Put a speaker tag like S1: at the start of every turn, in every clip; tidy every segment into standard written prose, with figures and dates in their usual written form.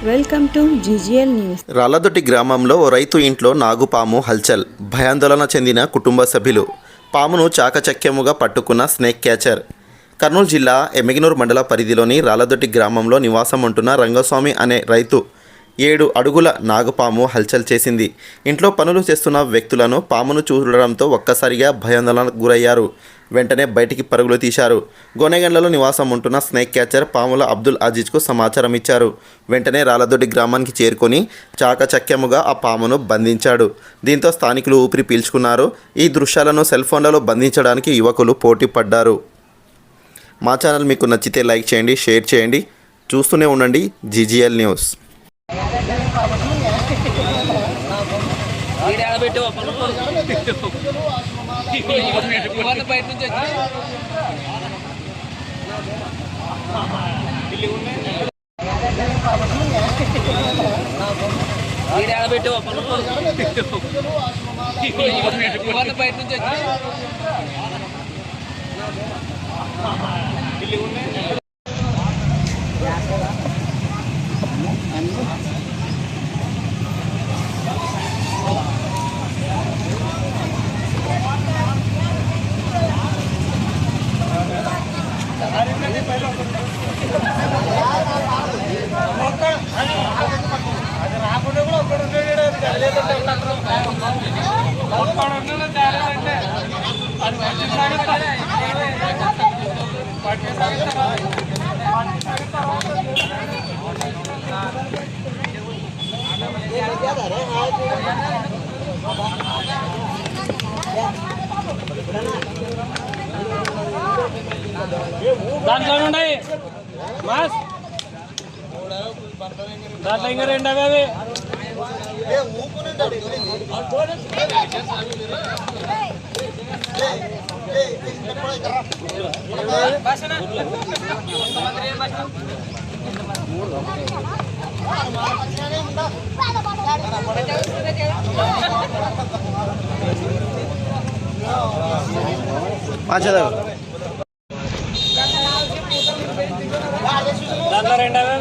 S1: Welcome to GGL news.
S2: Ralladoddi గ్రామంలో ఓ రైతు ఇంట్లో నాగుపాము హల్చల్. భయాందోళన చెందిన కుటుంబ సభ్యులు. పామును చాకచక్యముగా పట్టుకున్న స్నేక్ క్యాచర్. కర్నూలు జిల్లా ఎమ్మిగనూరు మండల పరిధిలోని రాళ్లదొడ్డి గ్రామంలో నివాసం ఉంటున్న రంగస్వామి అనే రైతు 7 అడుగుల నాగుపాము హల్చల్ చేసింది. ఇంట్లో పనులు చేస్తున్న వ్యక్తులను పామును చూడడంతో ఒక్కసారిగా భయాందోళనకు గురయ్యారు. వెంటనే బయటికి పరుగులు తీశారు. గోనెగండ్లలో నివాసం ఉంటున్న స్నేక్ క్యాచర్ పాముల అబ్దుల్ అజీజ్కు సమాచారం ఇచ్చారు. వెంటనే రాళ్లదొడ్డి గ్రామానికి చేరుకొని చాకచక్యముగా ఆ పామును బంధించాడు. దీంతో స్థానికులు ఊపిరి పీల్చుకున్నారు. ఈ దృశ్యాలను సెల్ ఫోన్లలో బంధించడానికి యువకులు పోటీ పడ్డారు. మా ఛానల్ మీకు నచ్చితే లైక్ చేయండి, షేర్ చేయండి. చూస్తూనే ఉండండి జీజీఎల్ న్యూస్.
S3: దాంట్లో ఉన్నాయి మాస్ దాంట్లో ఇంకా 2 అవి దాంట్లో 2 అవి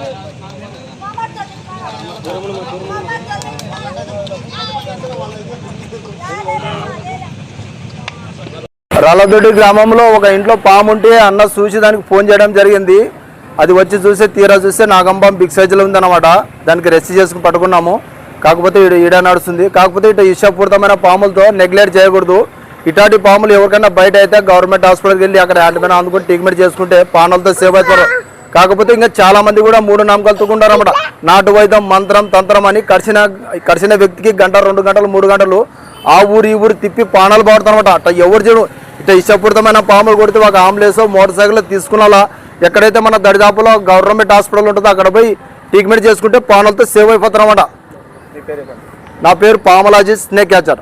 S4: రాళ్లదొడ్డి గ్రామంలో ఒక ఇంట్లో పాము ఉంటే అన్న చూసి దానికి ఫోన్ చేయడం జరిగింది. అది వచ్చి తీరా చూస్తే నాగంబం బిగ్ సైజులో ఉందన్నమాట. దానికి రెస్ట్ చేసుకుని పట్టుకున్నాము. కాకపోతే ఈడ నడుస్తుంది. కాకపోతే ఇటు ఇష్టపూరితమైన పాములతో నెగ్లెక్ట్ చేయకూడదు. ఇటాటి పాములు ఎవరికైనా బయట అయితే గవర్నమెంట్ హాస్పిటల్కి వెళ్ళి అక్కడ హ్యాండ్మెన్ అందుకుని ట్రీట్మెంట్ చేసుకుంటే పాములతో సేవ్ అవుతారు. కాకపోతే ఇంకా చాలా మంది కూడా 3 నమ్మకాలతో ఉంటారన్నమాట. నాటు వైద్యం, మంత్రం, తంత్రం అని కరిచిన వ్యక్తికి 1 గంట 2 గంటలు 3 గంటలు ఆ ఊరు ఈ ఊరు తిప్పి పానాలు పడుతారన్నమాట. అట్లా ఎవరు చేయడం. ఇట్లా ఇష్టపూరితమైన పాములు కొడితే ఒక ఆంబులెన్స్ మోటార్ సైకిల్ తీసుకున్నా ఎక్కడైతే మన దరిదాపులో గవర్నమెంట్ హాస్పిటల్ ఉంటుందో అక్కడ పోయి ట్రీట్మెంట్ చేసుకుంటే పాములతో సేవ్ అయిపోతారన్నమాట. నా పేరు పాముల్ అజీజ్, స్నేక్ క్యాచర్.